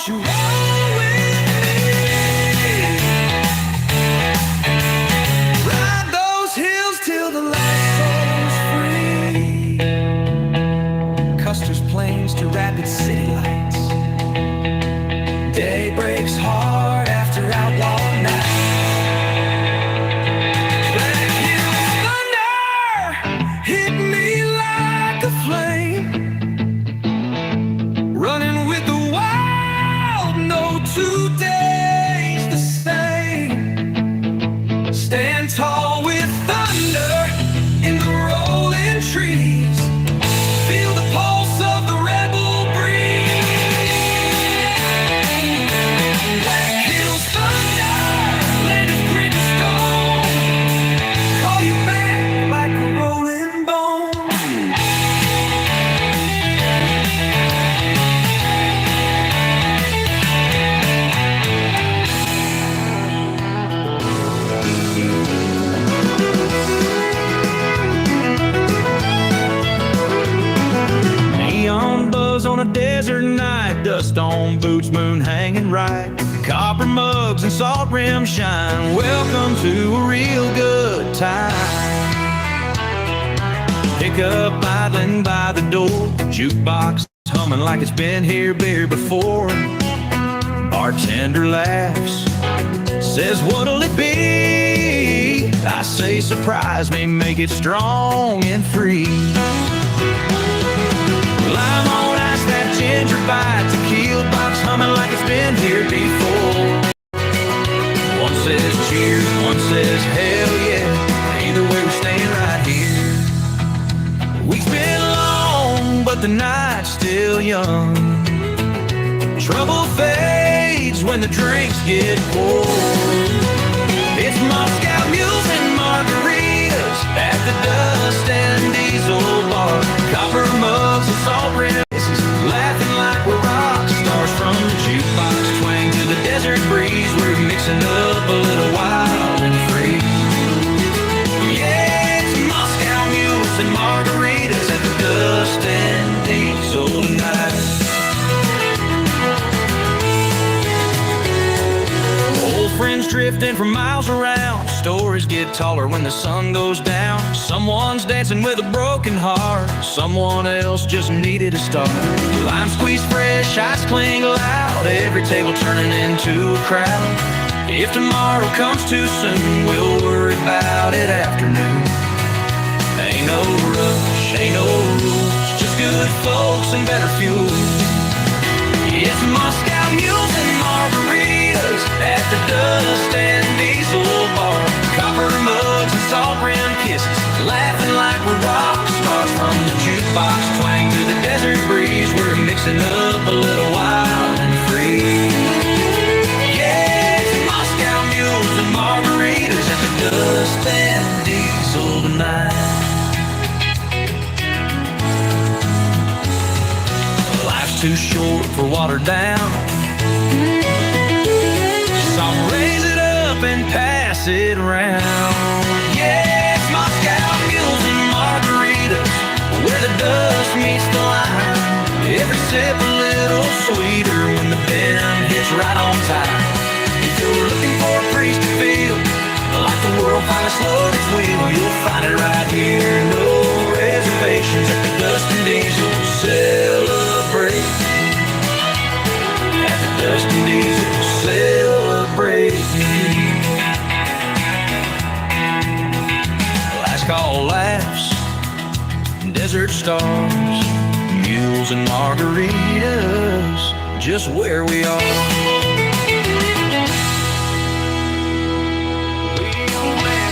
won't you roll with me? Ride those hills till the last soul's free. Custer's plains to rapid city lights. Day breaks hard after outlaw night. Black Hills thunder hit me like a flame. Running with the wild, no 2 days the same. Stand tall with thunder in the rolling trees. Feel the pulse of the rebel breeze. Black Hills thunder, land of grit and stone. Call you back like a rolling bone. Neon buzz on a desert night, dust on boots, moon hanging right. Copper mugs and salt rim shine. Welcome to a real good time. Pickup idling by the door, jukebox humming like it's been here before. Bartender laughs, says what'll it be? I say surprise me, make it strong and free. Lime on ice, that ginger bite, tequila box humming like it's been here before. One says cheers, one says hell yeah. Either way we're staying right here. Week's been long, but the night's still young. Trouble fades when the drinks get poured. It's Moscow mules and margaritas at the Dust and Diesel bar. Copper mugs and salt rim kisses, laughing like we're rock stars. From the jukebox twang to the desert breeze, we're mixing up a little wild and free. Yeah, it's Moscow mules and margaritas at the Dust and Diesel tonight. Old friends drifting from miles around. Stories get taller when the sun goes down. Someone's dancing with a broken heart. Someone else just needed a start. Lime squeeze fresh, ice cling loud. Every table turning into a crowd. If tomorrow comes too soon, we'll worry about it afternoon. Ain't no rush, ain't no rules, just good folks and better fuel. It's Moscow mules and margaritas at the Dust and Diesel bar. Copper mugs and salt rim kisses, laughing like we're rock stars. From the jukebox twang to the desert breeze, we're mixing up a little wild and free. Yeah, it's Moscow mules and margaritas at the Dust and Diesel tonight. Too short for watered down, so I'll raise it up and pass it around. Yeah, it's Moscow mules and margaritas, where the dust meets the lime. Every sip a little sweeter when the bend hits right on time. If you're looking for a breeze to feel like the world finally slowed its wheel, you'll find it right here. No reservations at the Dust and Diesel. Celebrate at the Dust and Diesel. Celebrate. Last call laughs, desert stars, mules and margaritas, just where we are.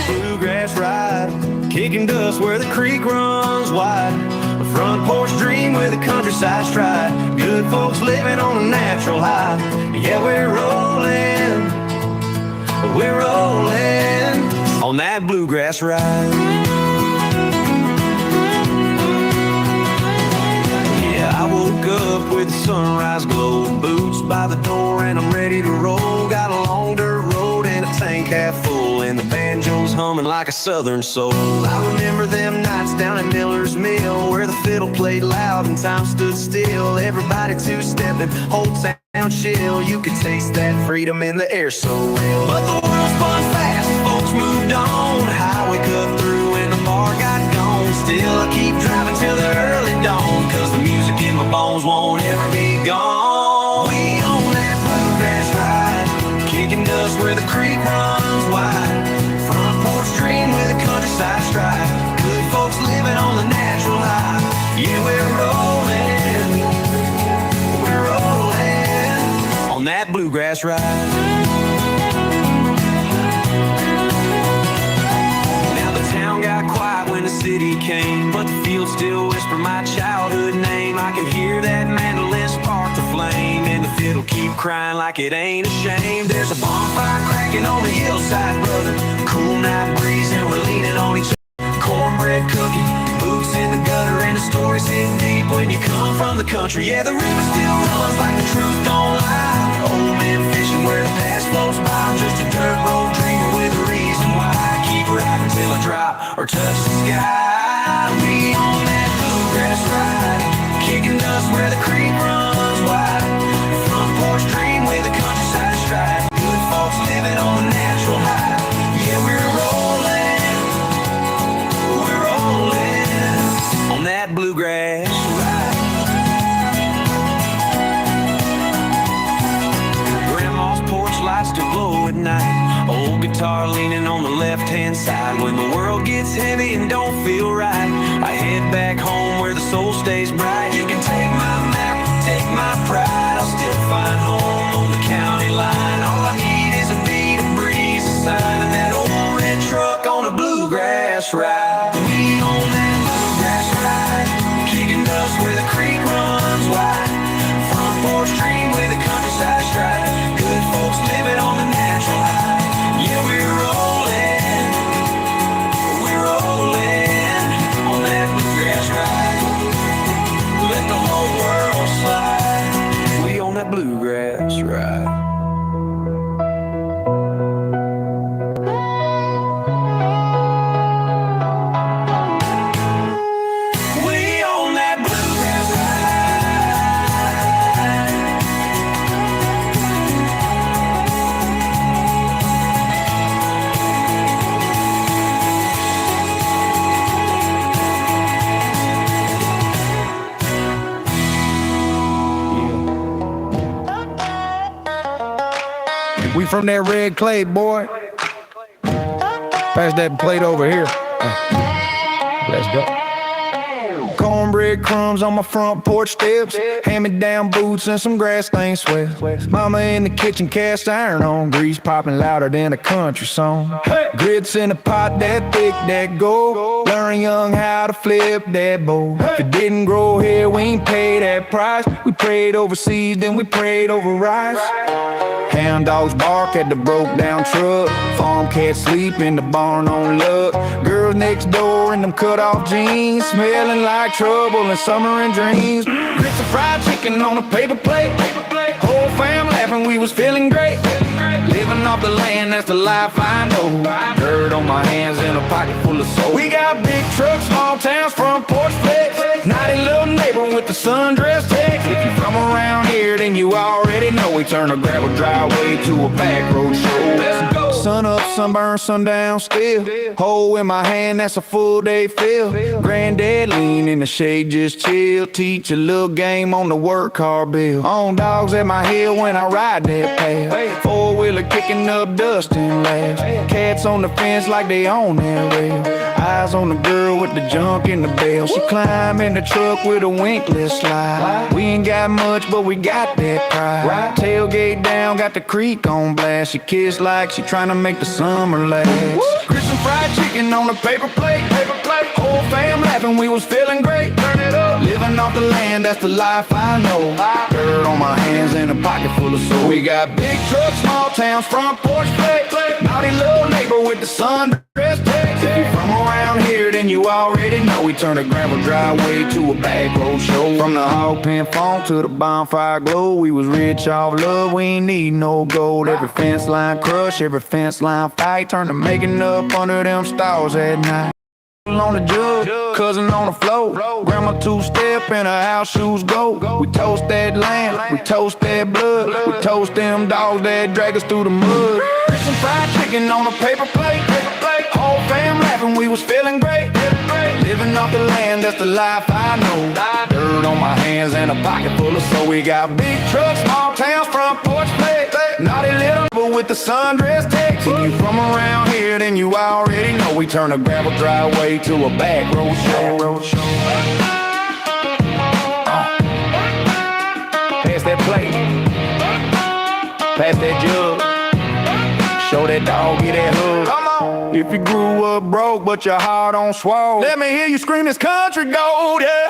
Bluegrass ride, kicking dust where the creek runs wide. A front porch dream with a countryside stride. Good folks living on a natural high. Yeah, we're rolling on that bluegrass ride. Yeah, I woke up with the sunrise glow, boots by the door and I'm ready to roll. Got a long dirt road and a tank half full, and the banjo's humming like a southern soul. I remember them nights down at Miller's Mill, where the fiddle played loud and time stood still. Everybody two-stepping, whole town chill. You could taste that freedom in the air so real. But the world spun fast, folks moved on. Highway cut through and the bar got gone. Still I keep driving till the early dawn, 'cause the music in my bones won't ever be gone. We own that bluegrass ride, kicking dust where the creek runs wide. Front porch dream with a countryside stride. Good folks living on the natural high. Yeah, we're rolling on that bluegrass ride. Now the town got quiet when the city came, but the fields still whisper my childhood name. I can hear that mandolin spark the flame, and the fiddle keep crying like it ain't ashamed. There's a bonfire cracking on the hillside, brother. Cool night breeze and we're leaning on each other. Cornbread cooking, boots in the gutter, and the stories hit deep when you come from the country. Yeah, the river still runs like the truth don't lie. Old men fishing where the past floats by. I'm just a dirt road dreamer with a reason why. I keep riding till I drop or touch the sky. We on that bluegrass ride, kicking dust where the creek runs wide. Front porch dream with a countryside stride. Good folks living on the natural high. Yeah, we're rolling on that bluegrass ride. Grandma's porch lights still glow at night. Old guitar leaning on the left-hand side. When the world gets heavy and don't feel right, I head back home where the soul stays bright. You can take my map, take my pride, I'll still find home on the county line. All I need is a beat, a breeze, a sign, and that old red truck on a bluegrass ride. We on that bluegrass ride, kicking dust where the creek runs wide. Front porch dream with a countryside stride. Good folks living on the natural high. Yeah, we're rolling on that bluegrass ride. Let the whole world slide. We on that bluegrass ride. We from that red clay, boy. Pass that plate over here. Let's go. Cornbread crumbs on my front porch steps, hand-me-down boots and some grass-stained sweats. Mama in the kitchen, cast iron on, grease popping louder than a country song. Grits in a pot that thick, that gold. Learn young how to flip that bowl. If it didn't grow here, we ain't pay that price. We prayed overseas, then we prayed over rice. Hound dogs bark at the broke down truck. Farm cats sleep in the barn on luck. Girls next door in them cut off jeans, smelling like trouble and summer and dreams. Grits and fried chicken on a paper plate. Whole fam laughing, we was feeling great. Living off the land, that's the life I know. Dirt on my hands and a pocket full of soul. We got big trucks, small towns, front porch flex. Naughty little neighbor with the sundress text. If you from around here, then you already know we turn a gravel driveway to a back road show. Let's go. Sun up, sunburn, sundown still. Hole in my hand, that's a full day feel. Granddad lean in the shade, just chill. Teach a little game on the work car bill. On dogs at my heel when I ride that path. Four-wheeler kicking up dust and laughs. Cats on the fence like they own that rail. Eyes on the girl with the junk in the bell. She climb in the truck with a wink, let's slide. We ain't got much, but we got that pride. Tailgate down, got the creek on blast. She kiss like she trying to make the summer last. Grits and fried chicken on a paper plate. Whole fam laughing, we was feeling great. Turn it up. Living off the land, that's the life I know. Dirt on my hands and a pocket full of soul. We got big trucks, small towns, front porch plate. Naughty little neighbor with the sun dress text. If you from around here, then you already know we turn a gravel driveway to a back road show. From the hog pen funk to the bonfire glow, we was rich off love, we ain't need no gold. Every fence line crush, every fence line fight, turn to making up under them stars at night. On the jug, cousin on the floor, grandma two-step in her house shoes go. We toast that land, we toast that blood, we toast them dogs that drag us through the mud. Some fried chicken on a paper plate, whole fam laughing, we was feeling great. Living off the land, that's the life I know. Dirt on my hands and a pocket full of soul. We got big trucks, small towns, front porch play. Naughty little but with the sundress text. If you from around here, then you already know we turn a gravel driveway to a back road show. Pass that plate, pass that jug, show that dog, get that hug. Come on. If you grew up broke but your heart on swole, let me hear you scream this country gold, yeah.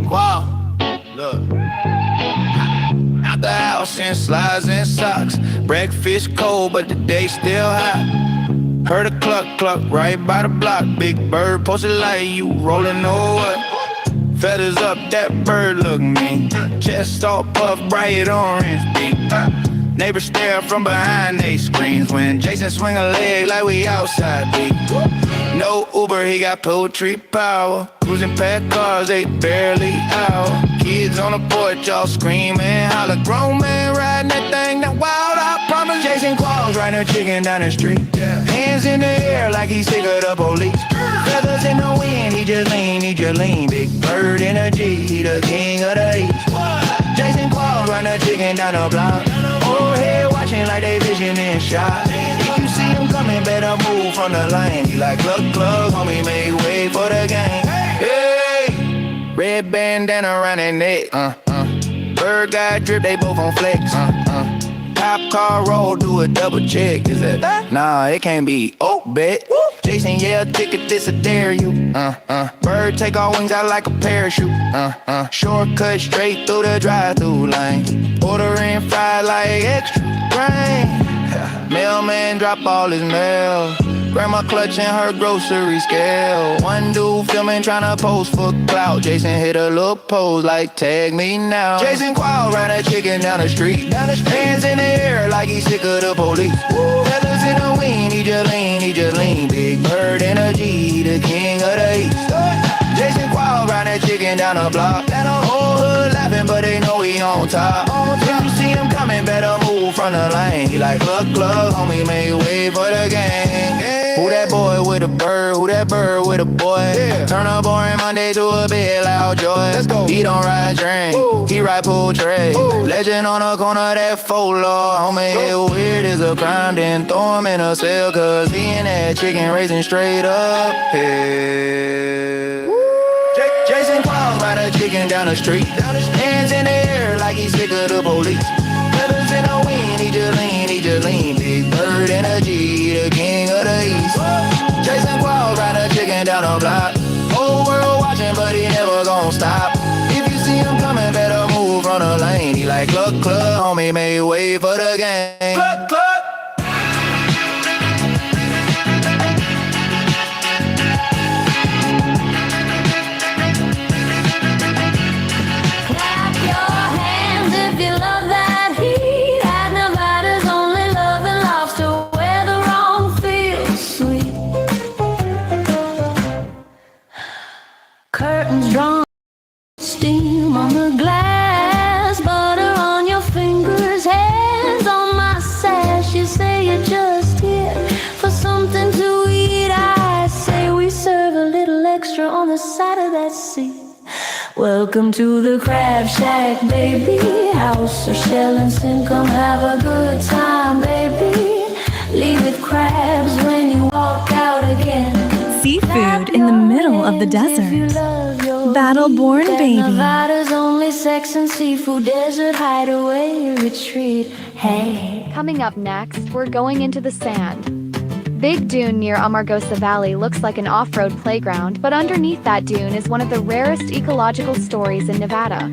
Wow, look. Out the house in slides and socks. Breakfast cold, but the day still hot. Heard a cluck cluck right by the block. Big bird posted like you rolling or what? Feathers up, that bird look mean. Chest all puffed, bright orange beak. Neighbors stare from behind they screens when Jason swing a leg like we outside beat. No Uber, he got poetry power. Cruising past cars, they barely out. Kids on the porch, all screaming, holler. Grown man riding that thing, that wild, I promise. Chasing claws, riding a chicken down the street. Hands in the air like he's sick of the police. Feathers in the wind, he just lean. Big bird in a G, he the king of the east. Chasing claws, riding a chicken down the block. Overhead watching like they vision in shot. If you see him coming, better move from the lane. He like cluck cluck, homie, make way for the game. Hey, red bandana around their neck. Bird guy drip, they both on flex. Cop car roll, do a double check. Is that? Nah, it can't be. Oh, bet. Jason, yeah, ticket, this a dare you. Bird take all wings out like a parachute. Shortcut straight through the drive-through lane. Ordering fried like extra grain. Mailman drop all his mail. Grandma clutching her grocery scale. One dude filming tryna post for clout. Jason hit a little pose like tag me now. Jason Qual ran a chicken down the street. Hands in the air like he's sick of the police. Feathers in the wind, he just lean. Big bird in a G, the king of the east. Jason Qual ran a chicken down the block. And the whole hood laughing, but they know he on top. If you see him coming, better move from the lane. He like cluck cluck, homie, make way for the gang. Who that boy with a bird? Who that bird with a boy? Yeah. Turn a boring Monday to a big loud joy. Let's go. He don't ride train, he ride pool tray. Legend on the corner that follow. Homie, hit weird is a crime, then throw him in a cell. Cause he and that chicken racing straight up hill. Jason Claus ride a chicken down the street. Hands in the air like he's sick of the police. Feathers in the wind, he just lean. Big bird in a G, the king of the east. Jason Qual ride a chicken down the block. Whole world watching, but he never gon' stop. If you see him coming, better move from the lane. He like cluck cluck, homie, made way for the game. Cluck cluck. Curtains drawn, steam on the glass, butter on your fingers, hands on my sash. You say you're just here for something to eat. I say we serve a little extra on the side of that seat. Welcome to the crab shack, baby. House or shell and sin, come have a good time, baby. Leave with crabs when you walk out again. Seafood in the middle of the desert. Battle-born baby. Nevada's only sex and seafood desert hideaway retreat. Hey. Coming up next, we're going into the sand. Big Dune near Amargosa Valley looks like an off-road playground, but underneath that dune is one of the rarest ecological stories in Nevada.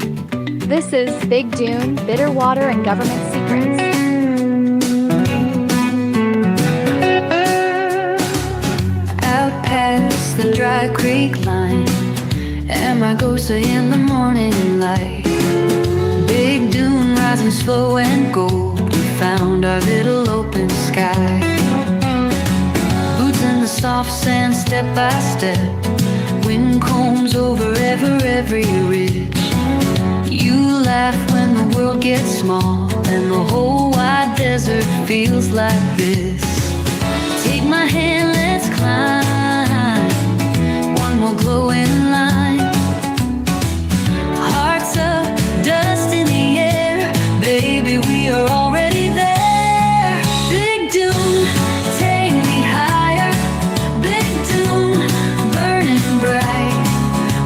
This is Big Dune, Bitter Water and Government Secrets. Out past the dry creek line, Amargosa in the morning light. Big dune rising slow and gold, we found our little open sky. Boots in the soft sand step by step, wind combs over every ridge. You laugh when the world gets small and the whole wide desert feels like this. Take my hand, let's climb one more glowing line. Hearts up, dust in the air, baby, we are already there. Big dune, take me higher. Big dune, burning bright.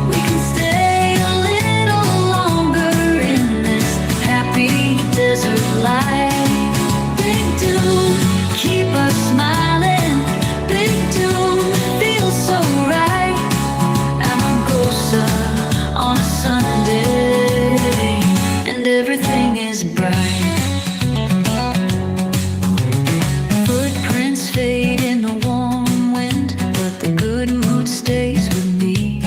We can stay a little longer in this happy desert life. Big dune, keep us smiling. Big dune, feels so right. Amargosa on a Sunday, and everything is bright. Footprints fade in the warm wind, but the good mood stays with me.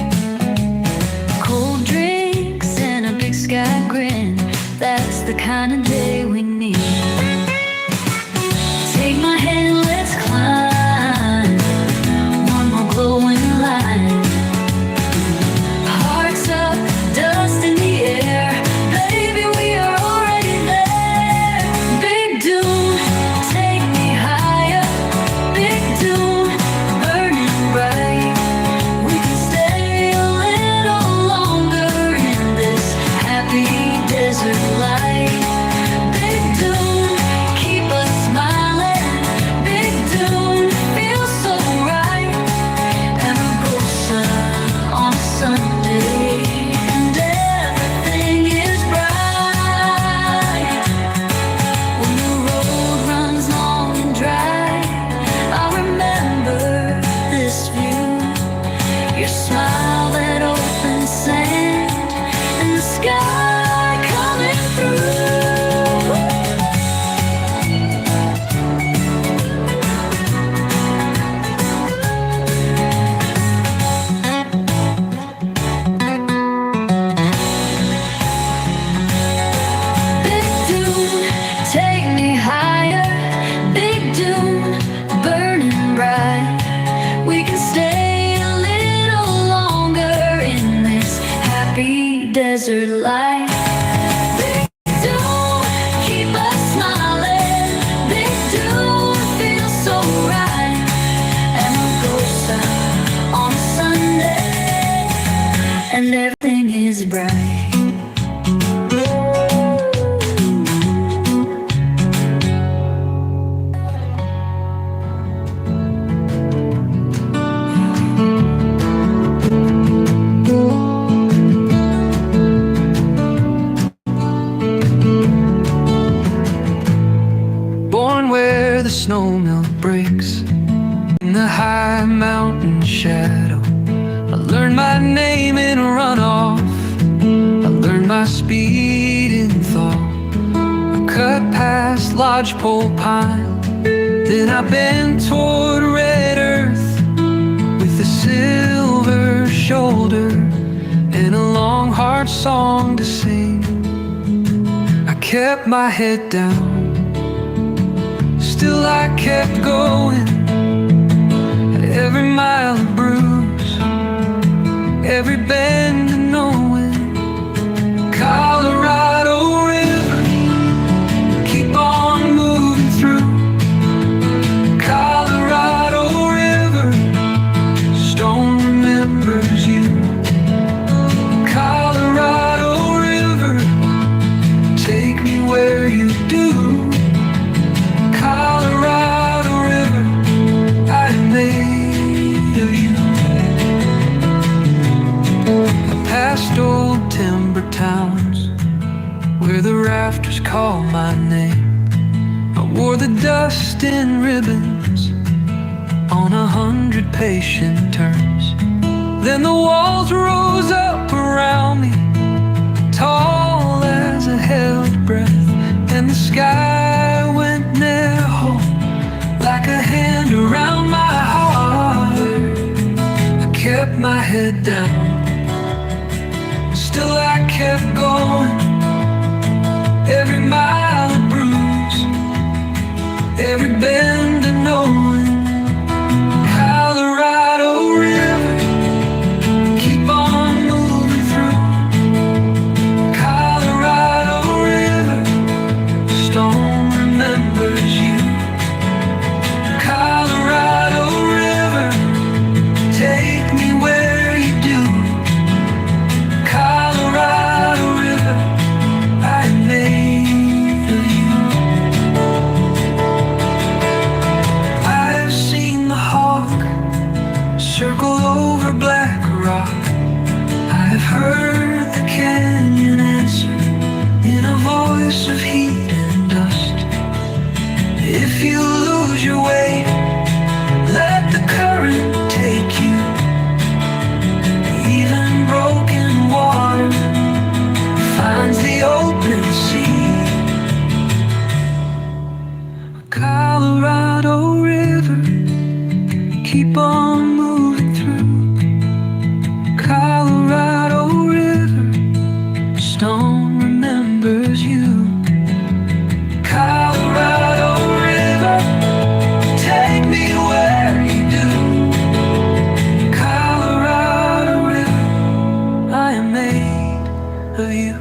Cold drinks and a big sky grin, that's the kind of day we need. Take my hand, let's climb one more glowing line. Hearts up, dust in the air, baby, we are already there. Big dune, take me higher. Big dune, burning bright. We can stay a little longer in this happy desert life. Big dune, keep us smiling. Big dune, feels so right. Amargosa on a Sunday, and everything is bright. When the road runs long and dry, I remember this view. Your smile, that open sand, and the sky coming through. Big dune, take me higher. Big dune, burning bright. We can stay a little longer in this happy desert life. Big dune, keep us smiling. Big dune, feels so right. Amargosa on a Sunday, and everything is bright. Born where the snowmelt breaks in the high mountain shadow. I learned my name in a runoff. I learned my speed in thought. I cut past lodgepole pine, then I bent toward red earth with a silver shoulder and a long hard song to sing. I kept my head down, still I kept going. At every mile of bruise, every bend and knowing. Colorado River, keep on moving through. Colorado River, stone remembers you. Colorado River, take me where you do. Colorado River, I am made of you. I passed old timber towns where the rafters call my name. I wore the dust in ribbons on 100 patient turns. Then the walls rose up around me, tall as a held breath, and the sky went near home, like a hand around my heart. I kept my head down, still I kept going. Every mile a bruise, every bend a knowing. Colorado River, keep on moving through. Colorado River, stone remembers you. Colorado River, take me where you do. Colorado River, I am made of you. I've seen the hawk circle over black rock. I've heard the canyon answer in a voice of heat and dust. If you lose your way, let the current take you. Even broken water finds the open sea. Colorado River, keep on moving through. Colorado River, stone remembers you. Colorado River, take me where you do. Colorado River, I am made of you.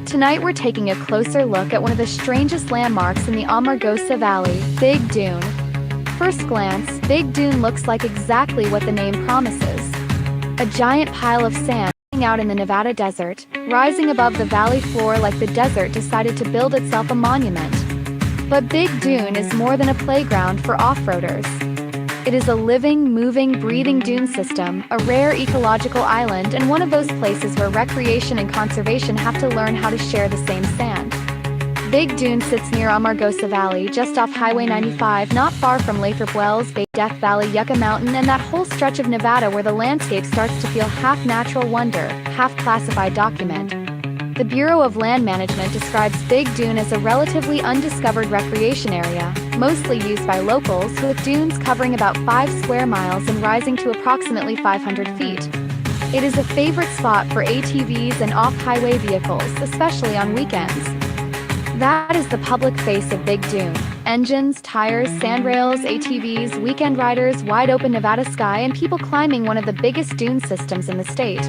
Tonight we're taking a closer look at one of the strangest landmarks in the Amargosa Valley, Big Dune. First glance, Big Dune looks like exactly what the name promises. A giant pile of sand hanging out in the Nevada desert, rising above the valley floor like the desert decided to build itself a monument. But Big Dune is more than a playground for off-roaders. It is a living, moving, breathing dune system, a rare ecological island, and one of those places where recreation and conservation have to learn how to share the same sand. Big Dune sits near Amargosa Valley, just off Highway 95, not far from Lathrop Wells, Bay, Death Valley, Yucca Mountain, and that whole stretch of Nevada where the landscape starts to feel half natural wonder, half classified document. The Bureau of Land Management describes Big Dune as a relatively undiscovered recreation area, mostly used by locals, with dunes covering about 5 square miles and rising to approximately 500 feet. It is a favorite spot for ATVs and off-highway vehicles, especially on weekends. That is the public face of Big Dune. Engines, tires, sandrails, ATVs, weekend riders, wide-open Nevada sky, and people climbing one of the biggest dune systems in the state.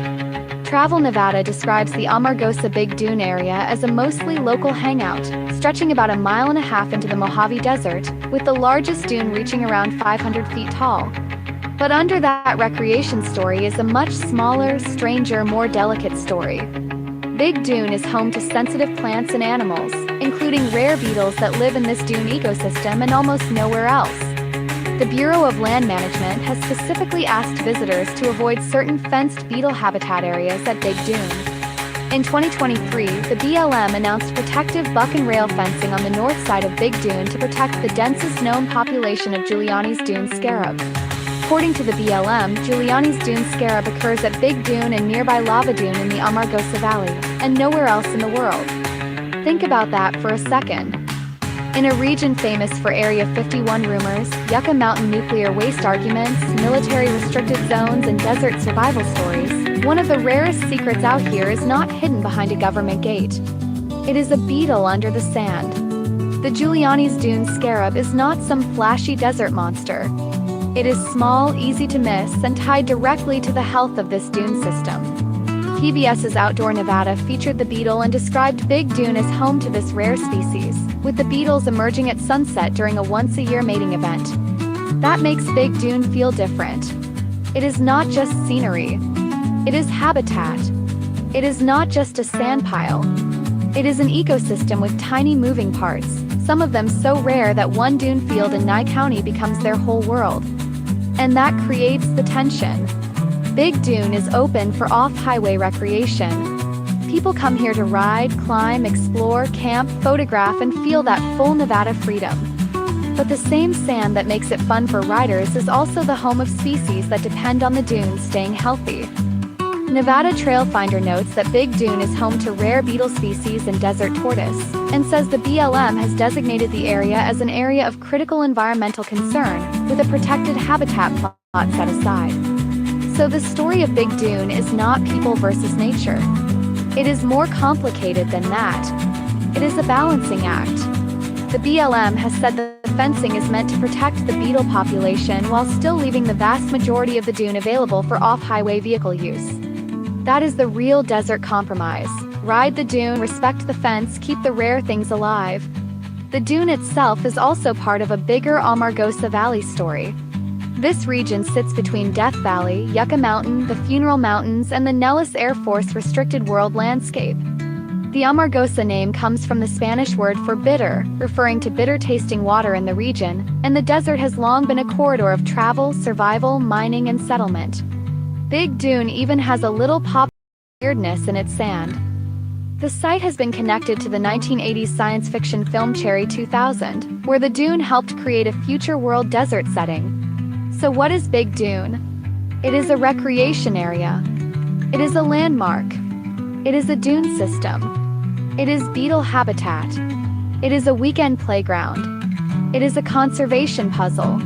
Travel Nevada describes the Amargosa Big Dune area as a mostly local hangout, stretching about 1.5 miles into the Mojave Desert, with the largest dune reaching around 500 feet tall. But under that recreation story is a much smaller, stranger, more delicate story. Big Dune is home to sensitive plants and animals, including rare beetles that live in this dune ecosystem and almost nowhere else. The Bureau of Land Management has specifically asked visitors to avoid certain fenced beetle habitat areas at Big Dune. In 2023, the BLM announced protective buck and rail fencing on the north side of Big Dune to protect the densest known population of Giuliani's dune scarab. According to the BLM, Giuliani's dune scarab occurs at Big Dune and nearby Lava Dune in the Amargosa Valley, and nowhere else in the world. Think about that for a second. In a region famous for Area 51 rumors, Yucca Mountain nuclear waste arguments, military restricted zones, and desert survival stories, one of the rarest secrets out here is not hidden behind a government gate. It is a beetle under the sand. The Giuliani's dune scarab is not some flashy desert monster. It is small, easy to miss, and tied directly to the health of this dune system. PBS's Outdoor Nevada featured the beetle and described Big Dune as home to this rare species, with the beetles emerging at sunset during a once-a-year mating event. That makes Big Dune feel different. It is not just scenery. It is habitat. It is not just a sand pile. It is an ecosystem with tiny moving parts, some of them so rare that one dune field in Nye County becomes their whole world. And that creates the tension. Big Dune is open for off-highway recreation. People come here to ride, climb, explore, camp, photograph, and feel that full Nevada freedom. But the same sand that makes it fun for riders is also the home of species that depend on the dunes staying healthy. Nevada Trail Finder notes that Big Dune is home to rare beetle species and desert tortoise, and says the BLM has designated the area as an area of critical environmental concern, with a protected habitat plot set aside. So the story of Big Dune is not people versus nature. It is more complicated than that. It is a balancing act. The BLM has said that the fencing is meant to protect the beetle population while still leaving the vast majority of the dune available for off-highway vehicle use. That is the real desert compromise. Ride the dune, respect the fence, keep the rare things alive. The dune itself is also part of a bigger Amargosa Valley story. This region sits between Death Valley, Yucca Mountain, the Funeral Mountains, and the Nellis Air Force Restricted World Landscape. The Amargosa name comes from the Spanish word for bitter, referring to bitter-tasting water in the region, and the desert has long been a corridor of travel, survival, mining, and settlement. Big Dune even has a little pop weirdness in its sand. The site has been connected to the 1980s science fiction film Cherry 2000, where the dune helped create a future world desert setting. So what is Big Dune? It is a recreation area. It is a landmark. It is a dune system. It is beetle habitat. It is a weekend playground. It is a conservation puzzle.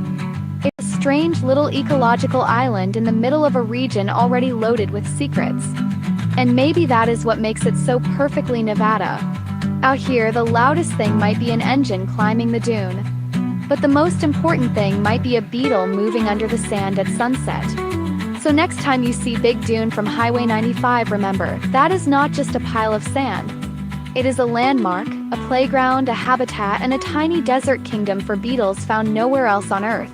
It is a strange little ecological island in the middle of a region already loaded with secrets. And maybe that is what makes it so perfectly Nevada. Out here, the loudest thing might be an engine climbing the dune. But the most important thing might be a beetle moving under the sand at sunset. So next time you see Big Dune from Highway 95, remember, that is not just a pile of sand. It is a landmark, a playground, a habitat, and a tiny desert kingdom for beetles found nowhere else on Earth.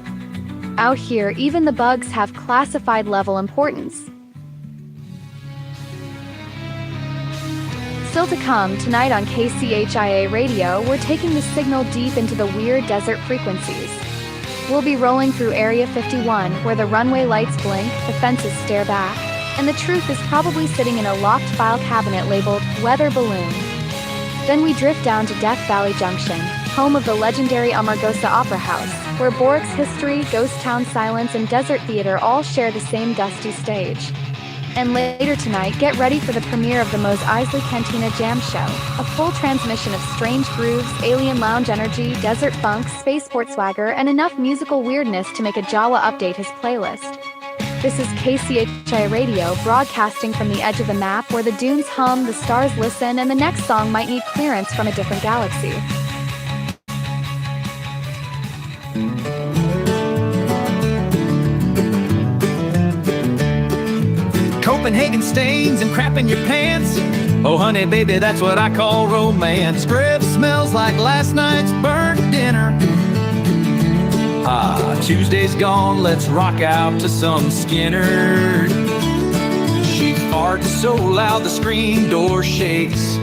Out here, even the bugs have classified level importance. Still to come, tonight on KCHIA Radio, we're taking the signal deep into the weird desert frequencies. We'll be rolling through Area 51, where the runway lights blink, the fences stare back, and the truth is probably sitting in a locked file cabinet labeled Weather Balloon. Then we drift down to Death Valley Junction, home of the legendary Amargosa Opera House, where Boric's history, ghost town silence, and desert theater all share the same dusty stage. And later tonight, get ready for the premiere of the Mos Eisley Cantina Jam Show, a full transmission of strange grooves, alien lounge energy, desert funk, spaceport swagger, and enough musical weirdness to make a Jawa update his playlist. This is KCHI Radio, broadcasting from the edge of the map where the dunes hum, the stars listen, and the next song might need clearance from a different galaxy. Copenhagen stains and crap in your pants. Oh honey baby, that's what I call romance. Grip smells like last night's burnt dinner. Tuesday's gone, let's rock out to some Skinner. She farts so loud the screen door shakes.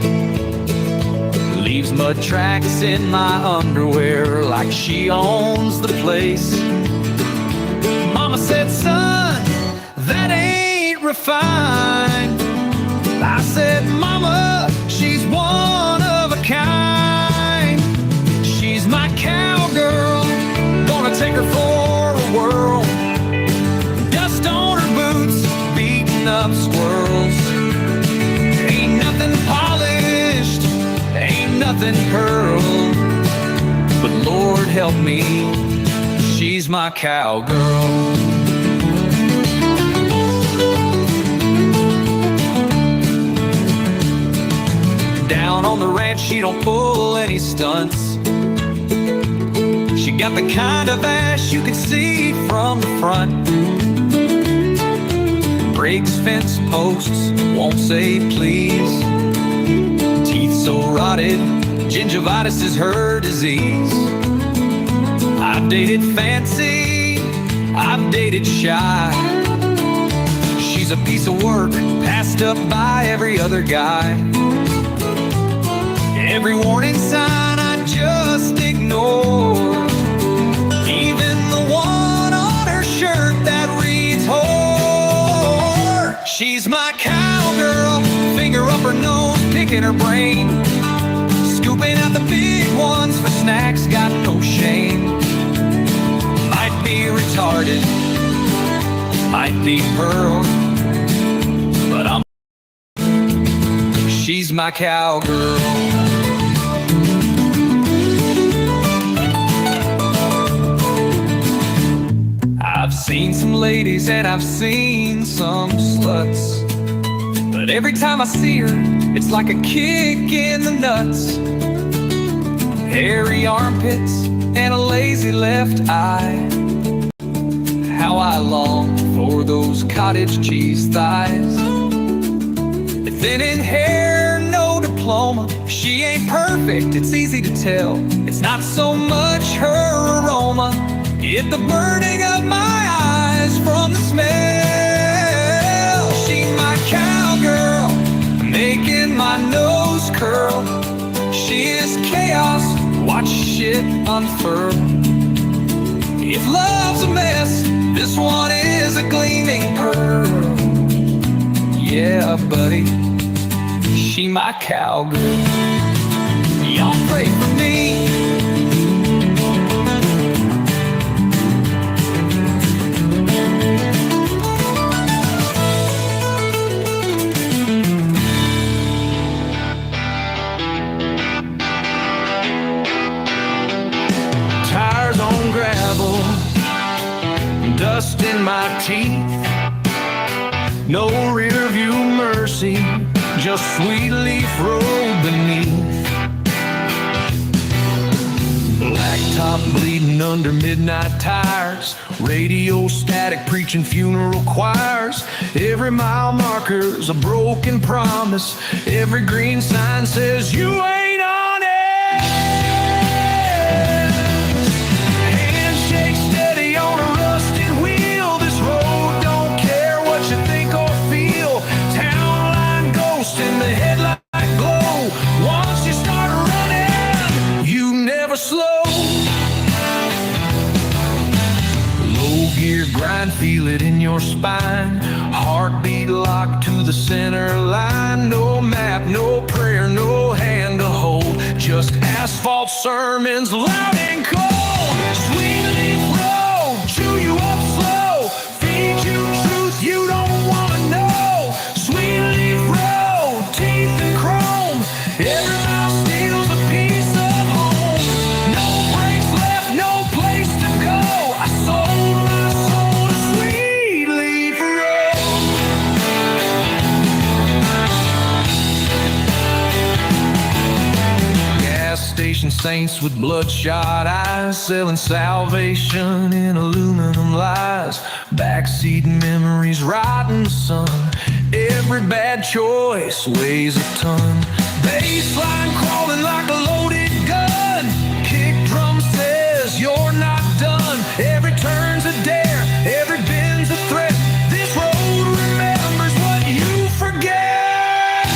Leaves mud tracks in my underwear like she owns the place. Mama said, son, that ain't refined. I said, mama, she's one of a kind. She's my cowgirl, gonna take her for a whirl. Dust on her boots, beating up squirrels. Ain't nothing polished, ain't nothing pearled, but Lord help me, she's my cowgirl. Down on the ranch, she don't pull any stunts. She got the kind of ass you could see from the front. Breaks fence posts, won't say please. Teeth so rotted, gingivitis is her disease. I've dated fancy, I've dated shy. She's a piece of work, passed up by every other guy. Every warning sign I just in her brain. Scooping out the big ones for snacks, got no shame. Might be retarded, might be pearl, but she's my cowgirl. I've seen some ladies and I've seen some sluts, but every time I see her, it's like a kick in the nuts. Hairy armpits and a lazy left eye. How I long for those cottage cheese thighs. Thin in hair, no diploma. She ain't perfect, it's easy to tell. It's not so much her aroma, it's the burning of my eyes from the smell. She my cowgirl, making my nose curl. She is chaos, watch shit unfurl. If love's a mess, this one is a gleaming pearl. Yeah, buddy, she my cowgirl. Y'all pray for me. Tires on gravel, dust in my teeth. No rear view mercy, just sweet leaf road beneath. Blacktop bleeding under midnight tires. Radio static preaching funeral choirs. Every mile marker's a broken promise. Every green sign says you ain't honest. Handshake steady on a rusted wheel. This road don't care what you think or feel. Town line ghost in the headlight glow. Once you start running, you never slow. Low gear grind, feel it in your spine. Heartbeat locked to the center line. No map, no prayer, no hand to hold. Just asphalt sermons, loud and cold. Sweet leaf road, chew you up slow. Feed you truth you don't wanna know. Sweet leaf road, teeth and chrome. Every mile steals a piece of home. No brakes left, no place to go. I sold my soul to Sweet Leaf Road. Gas station saints with bloodshot eyes, selling salvation in aluminum lies. Backseat memories rotting the sun. Every bad choice weighs a ton. Baseline crawling like a loaded gun. Kick drum says you're not done. Every turn's a dare, every bend's a threat. This road remembers what you forget.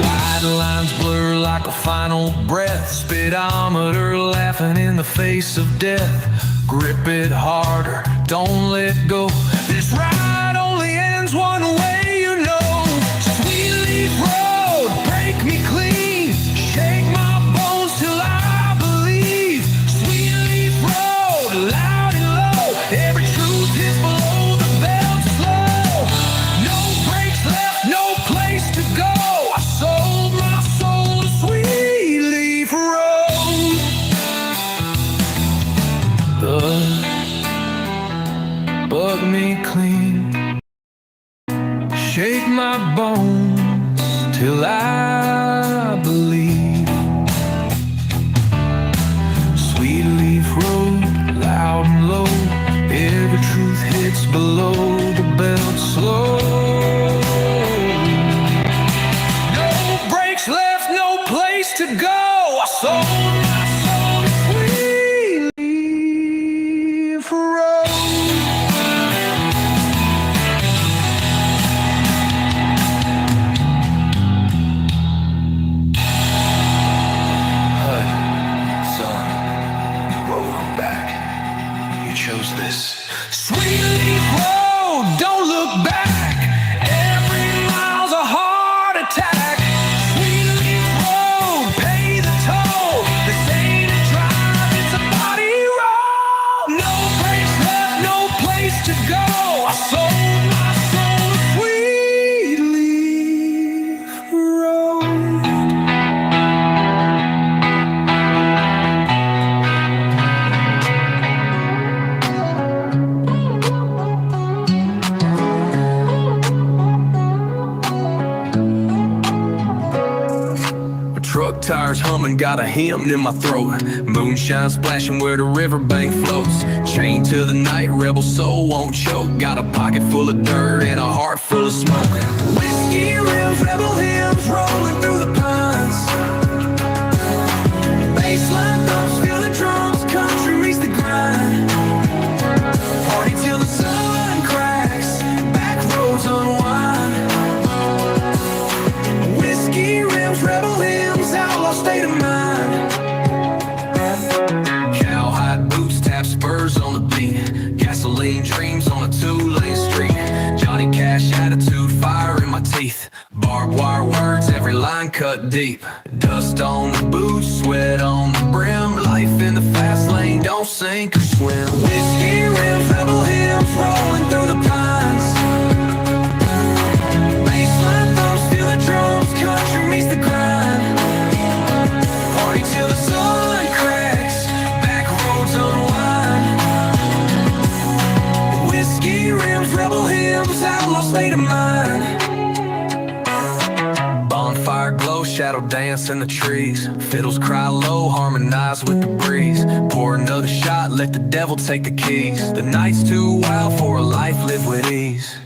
Wide lines blur like a final breath. Speedometer laughing in the face of death. Grip it harder, don't let go. This ride only ends one way, you know. Sweet Leaf Road, break me clean. Shake my bones till I believe. Sweet Leaf Road, loud and low. Every truth is below the belt slow. No brakes left, no place to go. I sold my soul to Sweet Leaf Road. Bug me clean. Shake my bones till I believe. Sweet Leaf Road, loud and low. Every truth hits below the belt slow. No brakes left, no place to go. I sold my soul to Sweet Leaf Road. tires humming, got a hymn in my throat. Moonshine splashing where the riverbank floats. Chained to the night, rebel soul won't choke. Got a pocket full of dirt and a heart full of smoke. Whiskey rims, rebel hymns rolling through the pines. Baseline thumps, feel the drums, country meets the grind. Party till the sun cracks, back roads unwind. Whiskey rims, rebel hymns, outlaw state of mind. Cowhide boots, tap spurs on the beat. Gasoline dreams on a two-lane street. Johnny Cash attitude, fire in my teeth. Barbed wire words, every line cut deep. Dust on the boots, sweat on the brim. Life in the fast lane, don't sink or swim. Whiskey rims, rebel hymns, rolling through the pines. Baseline thumps, feel the drums, country meets the grind. Party till the sun cracks, back roads unwind. Whiskey rims, rebel hymns, outlaw state of mind. Bonfire glow, shadow dance in the trees. Fiddles cry low, harmonize with the breeze. Pour another shot, let the devil take the keys. The night's too wild for a life lived with ease.